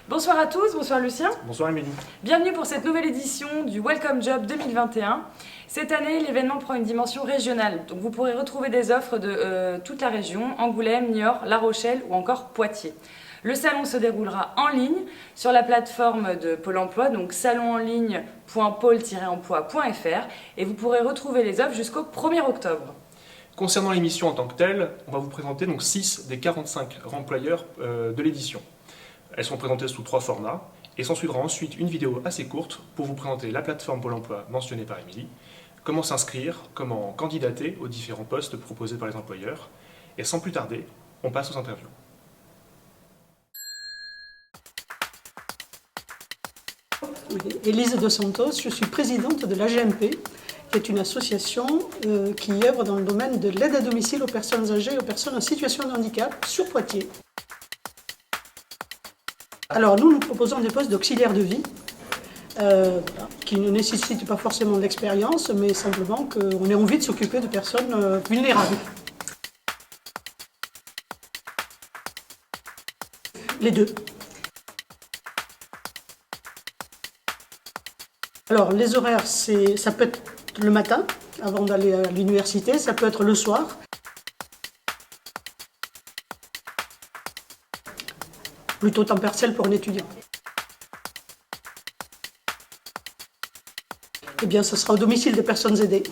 Bonsoir à tous, bonsoir Lucien. Bonsoir Émilie. Bienvenue pour cette nouvelle édition du Welcome Job 2021. Cette année, l'événement prend une dimension régionale. Donc vous pourrez retrouver des offres de toute la région, Angoulême, Niort, La Rochelle ou encore Poitiers. Le salon se déroulera en ligne sur la plateforme de Pôle emploi, donc salonenligne.pôle-emploi.fr, et vous pourrez retrouver les offres jusqu'au 1er octobre. Concernant l'émission en tant que telle, on va vous présenter donc 6 des 45 employeurs de l'édition. Elles sont présentées sous 3 formats et s'ensuivra ensuite une vidéo assez courte pour vous présenter la plateforme Pôle emploi mentionnée par Émilie, comment s'inscrire, comment candidater aux différents postes proposés par les employeurs. Et sans plus tarder, on passe aux interviews. Oui, Élise Dos Santos, je suis présidente de l'AGMP, qui est une association qui œuvre dans le domaine de l'aide à domicile aux personnes âgées et aux personnes en situation de handicap sur Poitiers. Alors nous proposons des postes d'auxiliaire de vie qui ne nécessitent pas forcément de l'expérience, mais simplement qu'on ait envie de s'occuper de personnes vulnérables. Les deux. Alors les horaires, ça peut être le matin, avant d'aller à l'université, ça peut être le soir. Plutôt temps partiel pour un étudiant. Eh bien, ce sera au domicile des personnes aidées.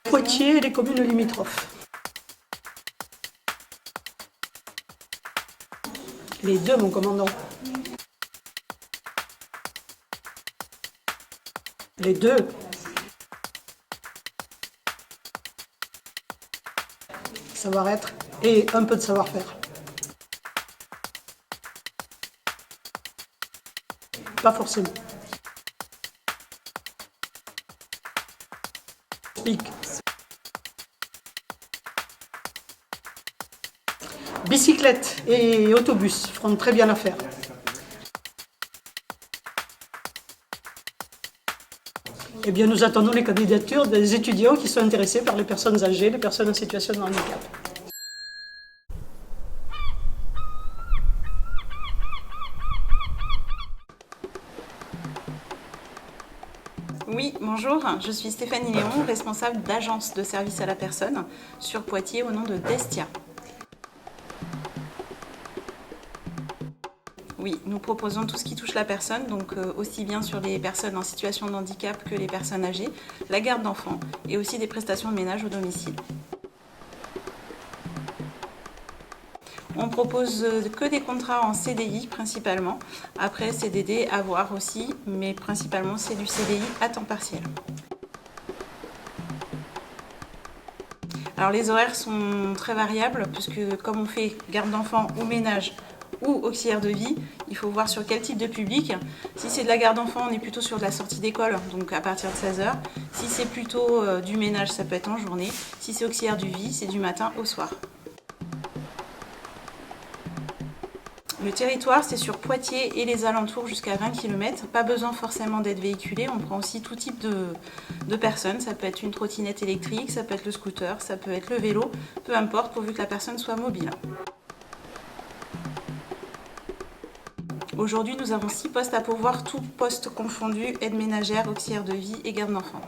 Poitiers et les communes limitrophes. Les deux, mon commandant. Les deux. Savoir-être et un peu de savoir-faire. Pas forcément. Bicyclette et autobus feront très bien l'affaire. Eh bien, nous attendons les candidatures des étudiants qui sont intéressés par les personnes âgées, les personnes en situation de handicap. Oui, bonjour, je suis Stéphanie Léon, responsable d'agence de service à la personne sur Poitiers au nom de Destia. Oui, nous proposons tout ce qui touche la personne, donc aussi bien sur les personnes en situation de handicap que les personnes âgées, la garde d'enfants et aussi des prestations de ménage au domicile. On propose que des contrats en CDI principalement, après CDD à voir aussi, mais principalement c'est du CDI à temps partiel. Alors les horaires sont très variables puisque comme on fait garde d'enfants ou ménage ou auxiliaire de vie, il faut voir sur quel type de public. Si c'est de la garde d'enfants, on est plutôt sur de la sortie d'école, donc à partir de 16h. Si c'est plutôt du ménage, ça peut être en journée. Si c'est auxiliaire de vie, c'est du matin au soir. Le territoire, c'est sur Poitiers et les alentours jusqu'à 20 km. Pas besoin forcément d'être véhiculé. On prend aussi tout type de personnes. Ça peut être une trottinette électrique, ça peut être le scooter, ça peut être le vélo, peu importe, pourvu que la personne soit mobile. Aujourd'hui, nous avons 6 postes à pourvoir, tous postes confondus, aide ménagère, auxiliaire de vie et garde d'enfants.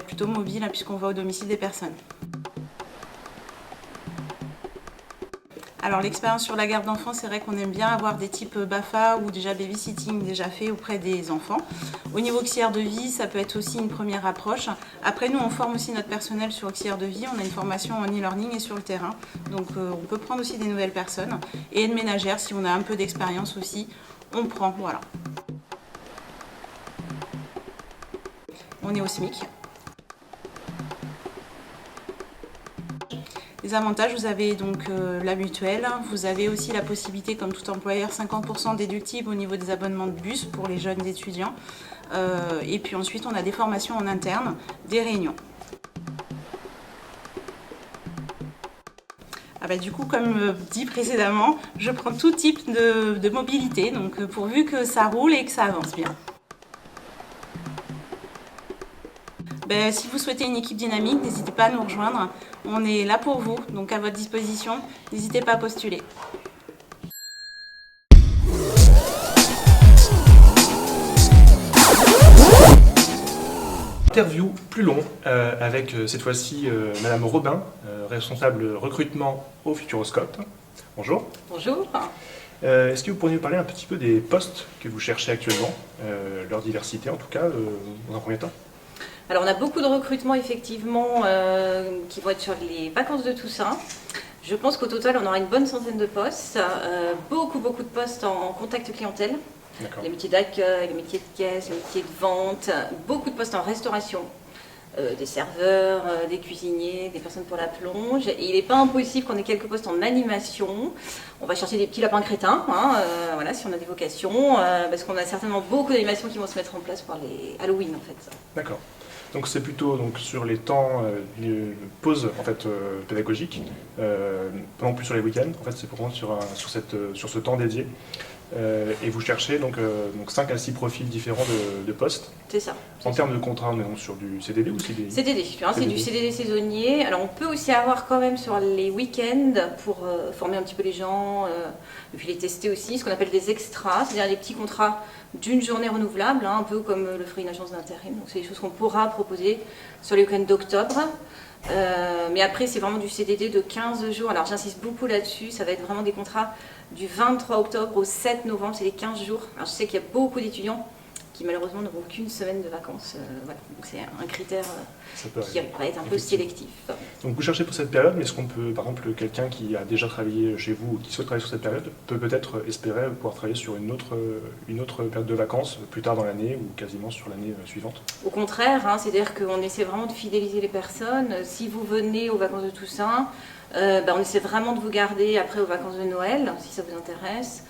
Plutôt mobile, hein, puisqu'on va au domicile des personnes. Alors l'expérience sur la garde d'enfants, c'est vrai qu'on aime bien avoir des types BAFA ou déjà babysitting déjà fait auprès des enfants. Au niveau auxiliaire de vie, ça peut être aussi une première approche. Après nous, on forme aussi notre personnel sur auxiliaire de vie. On a une formation en e-learning et sur le terrain. Donc on peut prendre aussi des nouvelles personnes. Et aide ménagère, si on a un peu d'expérience aussi, on prend. Voilà. On est au SMIC. Les avantages, vous avez donc la mutuelle, vous avez aussi la possibilité, comme tout employeur, 50% déductible au niveau des abonnements de bus pour les jeunes étudiants. Et puis ensuite, on a des formations en interne, des réunions. Du coup, comme dit précédemment, je prends tout type de mobilité, donc pourvu que ça roule et que ça avance bien. Si vous souhaitez une équipe dynamique, n'hésitez pas à nous rejoindre. On est là pour vous, donc à votre disposition. N'hésitez pas à postuler. Interview plus long avec cette fois-ci Madame Robin, responsable recrutement au Futuroscope. Bonjour. Bonjour. Est-ce que vous pourriez nous parler un petit peu des postes que vous cherchez actuellement, leur diversité en tout cas, dans un premier temps? Alors on a beaucoup de recrutements effectivement qui vont être sur les vacances de Toussaint. Je pense qu'au total on aura une bonne centaine de postes, beaucoup de postes en contact clientèle. Les métiers d'accueil, les métiers de caisse, les métiers de vente, beaucoup de postes en restauration, des serveurs, des cuisiniers, des personnes pour la plonge. Et il n'est pas impossible qu'on ait quelques postes en animation. On va chercher des petits lapins crétins, voilà, si on a des vocations, parce qu'on a certainement beaucoup d'animations qui vont se mettre en place pour les Halloween en fait. D'accord. Donc c'est plutôt donc, sur les temps, les pauses en fait, pédagogiques, pas non plus sur les week-ends, en fait c'est pour sur ce temps dédié. Et vous cherchez donc 5 à 6 profils différents de postes. C'est ça. En termes de contrat, on est donc sur du CDD ou CDI? CDD, c'est du CDD saisonnier. Alors on peut aussi avoir quand même sur les week-ends pour former un petit peu les gens, et puis les tester aussi, ce qu'on appelle des extras, c'est-à-dire des petits contrats d'une journée renouvelable, un peu comme le ferait une agence d'intérim. Donc c'est des choses qu'on pourra proposer sur les week-ends d'octobre. Mais après c'est vraiment du CDD de 15 jours. Alors j'insiste beaucoup là-dessus, ça va être vraiment des contrats du 23 octobre au 7 novembre, c'est les 15 jours. Alors je sais qu'il y a beaucoup d'étudiants qui malheureusement n'auront qu'une semaine de vacances. Voilà. Donc c'est un critère qui va être un peu sélectif. Donc vous cherchez pour cette période, mais est-ce qu'on peut, par exemple, quelqu'un qui a déjà travaillé chez vous ou qui souhaite travailler sur cette période, peut peut-être espérer pouvoir travailler sur une autre période de vacances plus tard dans l'année ou quasiment sur l'année suivante? Au contraire, c'est-à-dire qu'on essaie vraiment de fidéliser les personnes. Si vous venez aux vacances de Toussaint, on essaie vraiment de vous garder après aux vacances de Noël, si ça vous intéresse.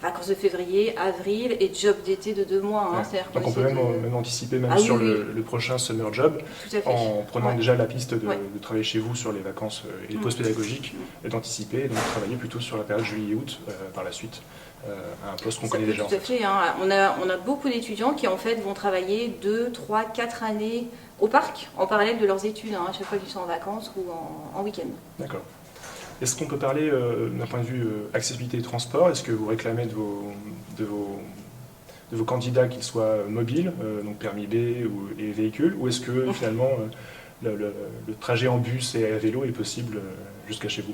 Vacances de février, avril et job d'été de 2 mois. Donc on peut même anticiper sur le prochain summer job en prenant déjà la piste de travailler chez vous sur les vacances et les pauses pédagogiques et d'anticiper et donc travailler plutôt sur la période juillet-août par la suite à un poste qu'on connaît déjà. Tout à fait. On a beaucoup d'étudiants qui en fait vont travailler 2, 3, 4 années au parc en parallèle de leurs études, à chaque fois qu'ils sont en vacances ou en week-end. D'accord. Est-ce qu'on peut parler d'un point de vue accessibilité et transport? Est-ce que vous réclamez de vos candidats qu'ils soient mobiles, donc permis B et véhicules, ou est-ce que finalement le trajet en bus et à vélo est possible jusqu'à chez vous?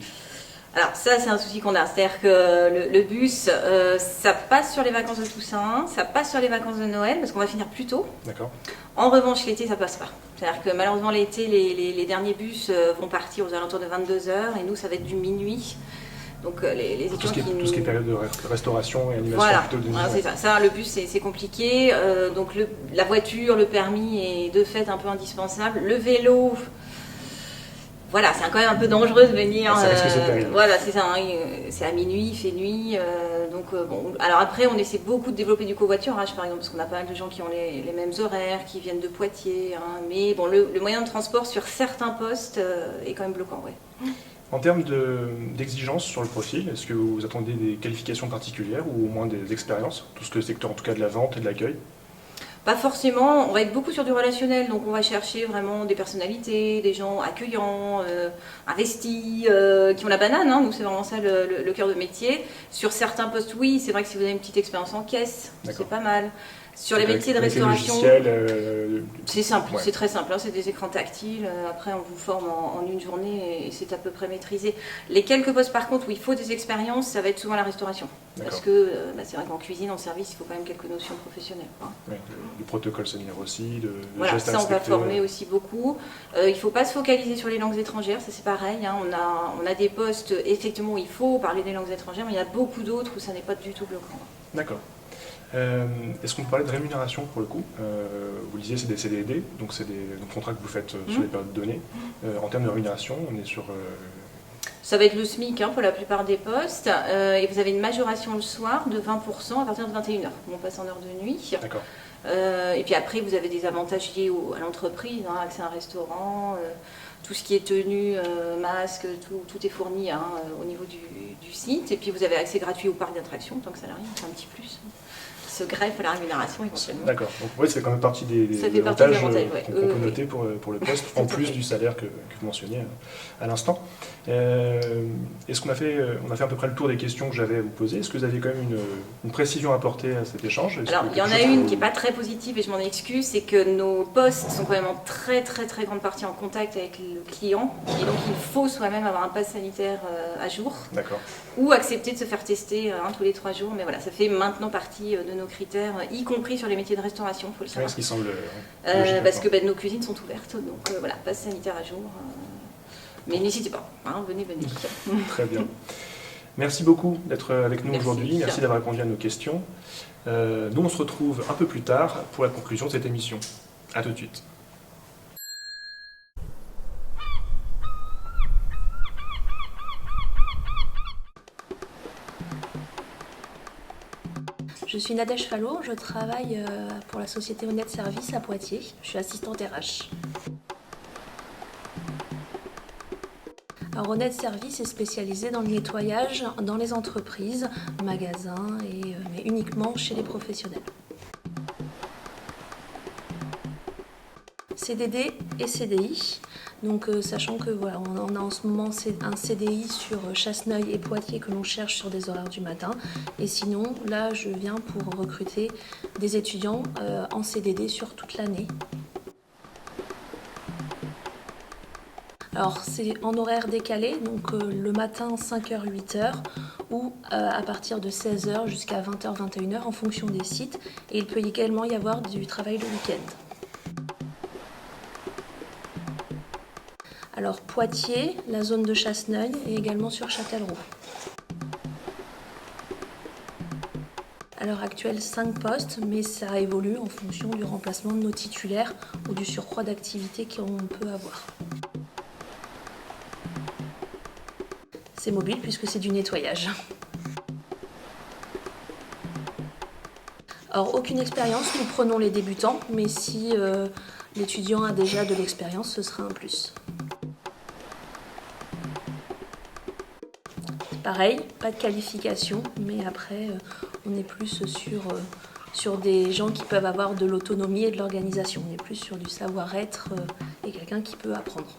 Alors ça c'est un souci qu'on a, c'est-à-dire que le bus, ça passe sur les vacances de Toussaint, ça passe sur les vacances de Noël, parce qu'on va finir plus tôt. D'accord. En revanche l'été ça passe pas. C'est-à-dire que malheureusement l'été les derniers bus vont partir aux alentours de 22h et nous ça va être du minuit. Donc les étudiants tout ce qui est période de restauration et animation voilà. plutôt de nuit. C'est ça. Ça, le bus c'est compliqué, donc la voiture, le permis est de fait un peu indispensable. Le vélo... Voilà, c'est quand même un peu dangereux de venir. Voilà, c'est ça. C'est à minuit, il fait nuit. Bon. Alors après, on essaie beaucoup de développer du covoiturage, par exemple, parce qu'on a pas mal de gens qui ont les mêmes horaires, qui viennent de Poitiers. Mais bon, le moyen de transport sur certains postes est quand même bloquant, ouais. En termes d'exigences sur le profil, est-ce que vous attendez des qualifications particulières ou au moins des expériences, tout ce que le secteur en tout cas de la vente et de l'accueil? Pas forcément, on va être beaucoup sur du relationnel, donc on va chercher vraiment des personnalités, des gens accueillants, investis, qui ont la banane, nous c'est vraiment ça le cœur de métier. Sur certains postes, oui, c'est vrai que si vous avez une petite expérience en caisse, c'est pas mal. Sur les métiers de restauration, c'est simple, c'est très simple, c'est des écrans tactiles, après on vous forme en une journée et c'est à peu près maîtrisé. Les quelques postes par contre où il faut des expériences, ça va être souvent la restauration. Parce que c'est vrai qu'en cuisine, en service, il faut quand même quelques notions professionnelles. Du protocole sanitaire aussi, voilà, ça on va former aussi beaucoup. Il ne faut pas se focaliser sur les langues étrangères, ça c'est pareil. On a des postes effectivement où il faut parler des langues étrangères, mais il y a beaucoup d'autres où ça n'est pas du tout bloquant. D'accord. Est-ce qu'on peut parler de rémunération pour le coup? Vous le disiez, c'est des CDD, donc c'est des contrats que vous faites sur des périodes données. En termes de rémunération, on est sur... Ça va être le SMIC pour la plupart des postes, et vous avez une majoration le soir de 20% à partir de 21h. On passe en heure de nuit. D'accord. Et puis après, vous avez des avantages liés à l'entreprise, accès à un restaurant, tout ce qui est tenue, masque, tout est fourni au niveau du site. Et puis vous avez accès gratuit au parc d'attractions, tant que salarié, c'est un petit plus. se greffe à la rémunération éventuellement. D'accord. Donc oui, c'est quand même partie des Ça fait partie des avantages avantages, ouais. qu'on peut noter pour le poste, en plus du salaire que vous mentionniez à l'instant. Est-ce qu'on a fait à peu près le tour des questions que j'avais à vous poser? Est-ce que vous aviez quand même une précision à apporter à cet échange? Alors, il y en a une qui n'est pas très positive et je m'en excuse, c'est que nos postes sont quand même en très grande partie en contact avec le client et donc il faut soi-même avoir un pass sanitaire à jour. D'accord. Ou accepter de se faire tester tous les 3 jours, mais voilà, ça fait maintenant partie de nos critères, y compris sur les métiers de restauration, il faut le Oui, savoir. ce qui semble logique, parce que nos cuisines sont ouvertes, donc voilà, pass sanitaire à jour. Mais n'hésitez pas, venez. Très bien. Merci beaucoup d'être avec nous Merci. aujourd'hui. Merci d'avoir répondu à nos questions. Nous, on se retrouve un peu plus tard pour la conclusion de cette émission. À tout de suite. Je suis Nadège Fallot, je travaille pour la société Honnête Service à Poitiers. Je suis assistante RH. Alors Honnête Service est spécialisé dans le nettoyage dans les entreprises, magasins, mais uniquement chez les professionnels. CDD et CDI. Donc sachant que voilà, on a en ce moment un CDI sur Chasseneuil et Poitiers que l'on cherche sur des horaires du matin. Et sinon, là, je viens pour recruter des étudiants en CDD sur toute l'année. Alors c'est en horaire décalé, donc le matin 5h, 8h ou à partir de 16h jusqu'à 20h, 21h en fonction des sites. Et il peut également y avoir du travail le week-end. Alors Poitiers, la zone de Chasseneuil et également sur Châtellerault. À l'heure actuelle, 5 postes, mais ça évolue en fonction du remplacement de nos titulaires ou du surcroît d'activité qu'on peut avoir. C'est mobile puisque c'est du nettoyage. Alors aucune expérience, nous prenons les débutants, mais si l'étudiant a déjà de l'expérience, ce sera un plus. Pareil, pas de qualification, mais après on est plus sur des gens qui peuvent avoir de l'autonomie et de l'organisation. On est plus sur du savoir-être et quelqu'un qui peut apprendre.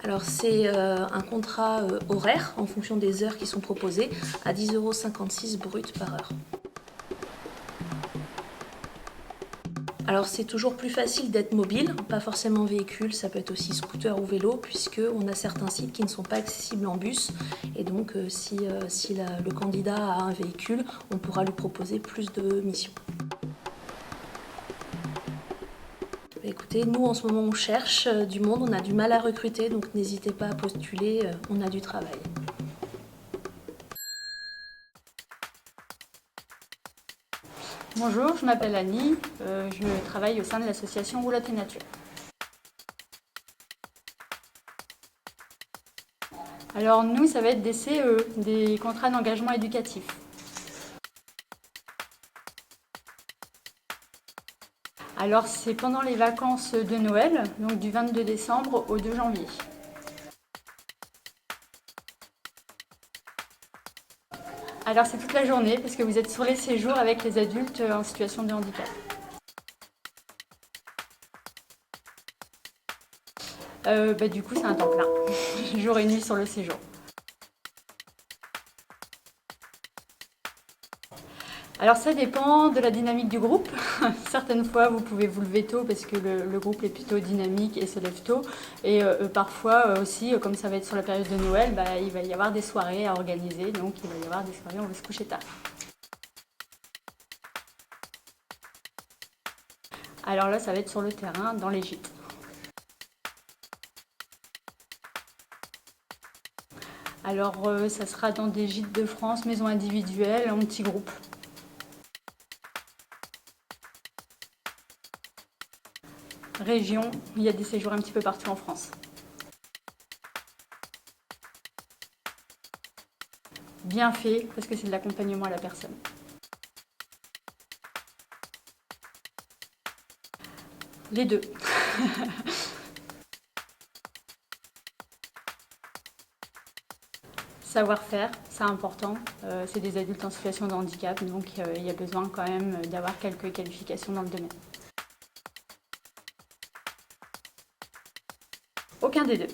Alors c'est un contrat horaire en fonction des heures qui sont proposées à 10,56 € brut par heure. Alors c'est toujours plus facile d'être mobile, pas forcément véhicule, ça peut être aussi scooter ou vélo puisqu'on a certains sites qui ne sont pas accessibles en bus et donc si le candidat a un véhicule, on pourra lui proposer plus de missions. Écoutez, nous en ce moment on cherche du monde, on a du mal à recruter, donc n'hésitez pas à postuler, on a du travail. Bonjour, je m'appelle Annie, je travaille au sein de l'association Roulotte et Nature. Alors nous, ça va être des CE, des contrats d'engagement éducatif. Alors c'est pendant les vacances de Noël, donc du 22 décembre au 2 janvier. Alors c'est toute la journée parce que vous êtes sur les séjours avec les adultes en situation de handicap. Du coup c'est un temps plein, jour et nuit sur le séjour. Alors ça dépend de la dynamique du groupe. Certaines fois vous pouvez vous lever tôt parce que le groupe est plutôt dynamique et se lève tôt. Et parfois aussi, comme ça va être sur la période de Noël, il va y avoir des soirées à organiser. Donc il va y avoir des soirées où on va se coucher tard. Alors là ça va être sur le terrain, dans les gîtes. Alors ça sera dans des gîtes de France, maisons individuelles, en petits groupes. Région, il y a des séjours un petit peu partout en France. Bien fait, parce que c'est de l'accompagnement à la personne. Les deux. Savoir-faire, c'est important. C'est des adultes en situation de handicap, donc il y a besoin quand même d'avoir quelques qualifications dans le domaine. Aucun des deux.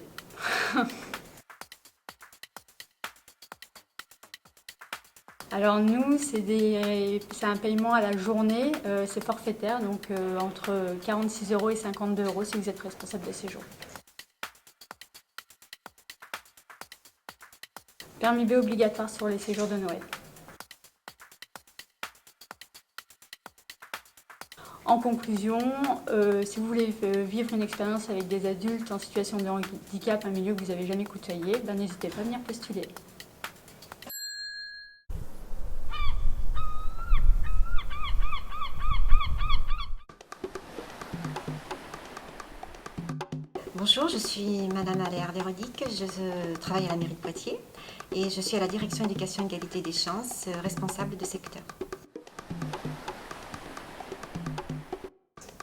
Alors nous, c'est un paiement à la journée, c'est forfaitaire, donc entre 46 € et 52 € si vous êtes responsable de séjour. Permis B obligatoire sur les séjours de Noël. En conclusion, si vous voulez vivre une expérience avec des adultes en situation de handicap, un milieu que vous n'avez jamais côtoyé, n'hésitez pas à venir postuler. Bonjour, je suis Madame Aléa Véronique, je travaille à la mairie de Poitiers et je suis à la direction éducation et égalité des chances, responsable de secteur.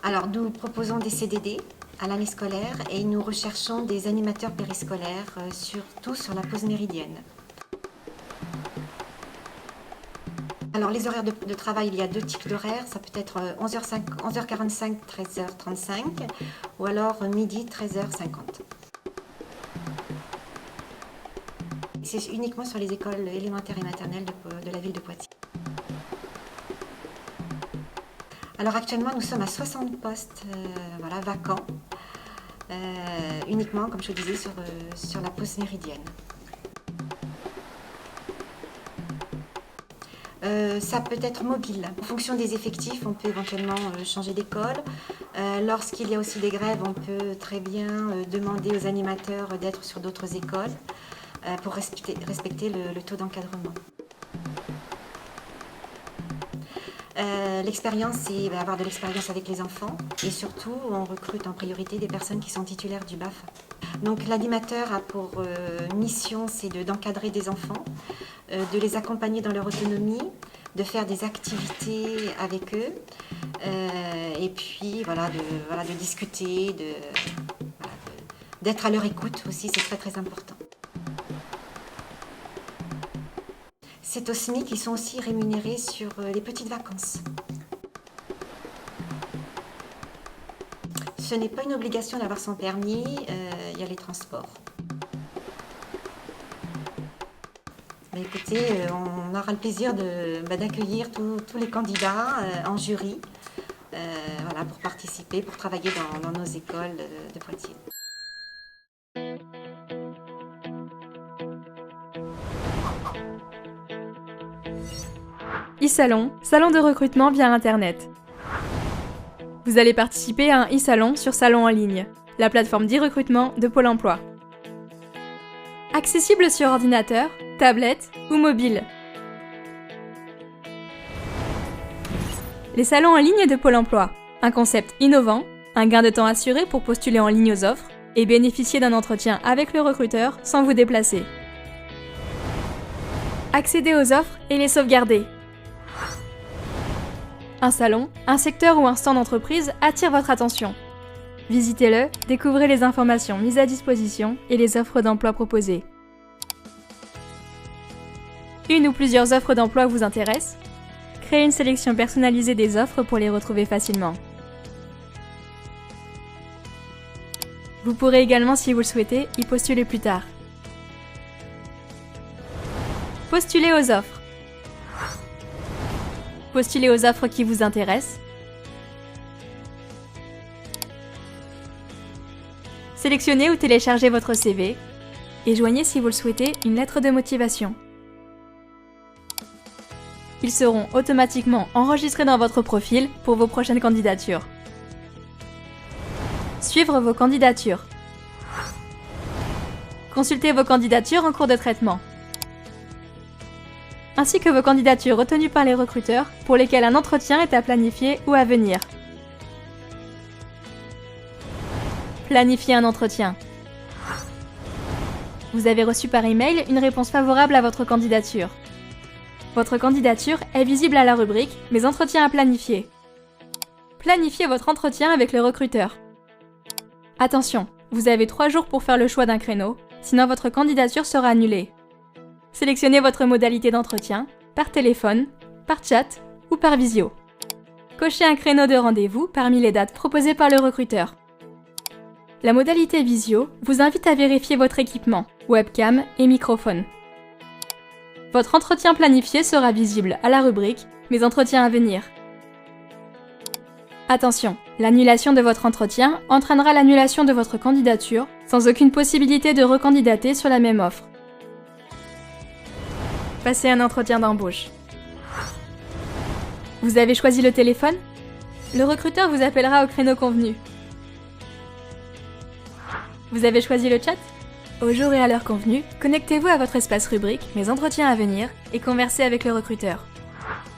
Alors nous proposons des CDD à l'année scolaire et nous recherchons des animateurs périscolaires, surtout sur la pause méridienne. Alors les horaires de travail, il y a deux types d'horaires, ça peut être 11h45, 13h35 ou alors midi, 13h50. C'est uniquement sur les écoles élémentaires et maternelles de la ville de Poitiers. Alors actuellement nous sommes à 60 postes vacants, uniquement comme je vous disais sur la pause méridienne. Ça peut être mobile. En fonction des effectifs, on peut éventuellement changer d'école. Lorsqu'il y a aussi des grèves, on peut très bien demander aux animateurs d'être sur d'autres écoles pour respecter le taux d'encadrement. L'expérience, c'est avoir de l'expérience avec les enfants et surtout, on recrute en priorité des personnes qui sont titulaires du BAFA. Donc l'animateur a pour mission, c'est d'encadrer des enfants, de les accompagner dans leur autonomie, de faire des activités avec eux, et puis de discuter, d'être à leur écoute aussi, c'est très très important. C'est au SMIC, ils sont aussi rémunérés sur les petites vacances. Ce n'est pas une obligation d'avoir son permis, il y a les transports. Mais écoutez, on aura le plaisir d'accueillir tous les candidats en jury pour participer, pour travailler dans nos écoles de Poitiers. e-salon, salon de recrutement via Internet. Vous allez participer à un e-salon sur Salon en ligne, la plateforme d'e-recrutement de Pôle emploi. Accessible sur ordinateur, tablette ou mobile. Les salons en ligne de Pôle emploi, un concept innovant, un gain de temps assuré pour postuler en ligne aux offres et bénéficier d'un entretien avec le recruteur sans vous déplacer. Accéder aux offres et les sauvegarder. Un salon, un secteur ou un stand d'entreprise attire votre attention. Visitez-le, découvrez les informations mises à disposition et les offres d'emploi proposées. Une ou plusieurs offres d'emploi vous intéressent? Créez une sélection personnalisée des offres pour les retrouver facilement. Vous pourrez également, si vous le souhaitez, y postuler plus tard. Postulez aux offres. Postulez aux offres qui vous intéressent. Sélectionnez ou téléchargez votre CV et joignez, si vous le souhaitez, une lettre de motivation. Ils seront automatiquement enregistrés dans votre profil pour vos prochaines candidatures. Suivre vos candidatures. Consultez vos candidatures en cours de traitement. Ainsi que vos candidatures retenues par les recruteurs pour lesquelles un entretien est à planifier ou à venir. Planifier un entretien. Vous avez reçu par email une réponse favorable à votre candidature. Votre candidature est visible à la rubrique « Mes entretiens à planifier ». Planifiez votre entretien avec le recruteur. Attention, vous avez 3 jours pour faire le choix d'un créneau, sinon votre candidature sera annulée. Sélectionnez votre modalité d'entretien, par téléphone, par chat ou par visio. Cochez un créneau de rendez-vous parmi les dates proposées par le recruteur. La modalité visio vous invite à vérifier votre équipement, webcam et microphone. Votre entretien planifié sera visible à la rubrique « Mes entretiens à venir ». Attention, l'annulation de votre entretien entraînera l'annulation de votre candidature sans aucune possibilité de recandidater sur la même offre. Passez un entretien d'embauche. Vous avez choisi le téléphone ? Le recruteur vous appellera au créneau convenu. Vous avez choisi le chat ? Au jour et à l'heure convenue, connectez-vous à votre espace rubrique « Mes entretiens à venir » et conversez avec le recruteur.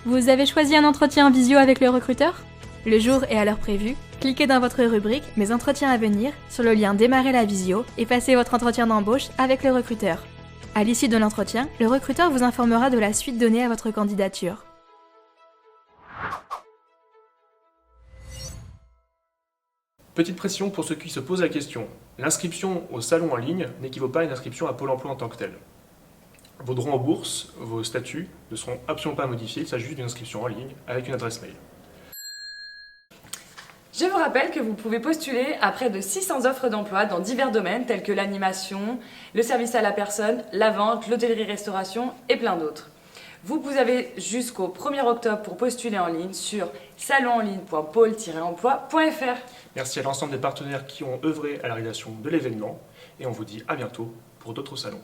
Vous avez choisi un entretien en visio avec le recruteur ? Le jour et à l'heure prévue, cliquez dans votre rubrique « Mes entretiens à venir » sur le lien « Démarrer la visio » et passez votre entretien d'embauche avec le recruteur. À l'issue de l'entretien, le recruteur vous informera de la suite donnée à votre candidature. Petite précision pour ceux qui se posent la question, l'inscription au salon en ligne n'équivaut pas à une inscription à Pôle emploi en tant que telle. Vos droits en bourse, vos statuts ne seront absolument pas modifiés, il s'agit juste d'une inscription en ligne avec une adresse mail. Je vous rappelle que vous pouvez postuler à près de 600 offres d'emploi dans divers domaines tels que l'animation, le service à la personne, la vente, l'hôtellerie-restauration et plein d'autres. Vous avez jusqu'au 1er octobre pour postuler en ligne sur salonenligne.pôle-emploi.fr. Merci à l'ensemble des partenaires qui ont œuvré à la réalisation de l'événement et on vous dit à bientôt pour d'autres salons.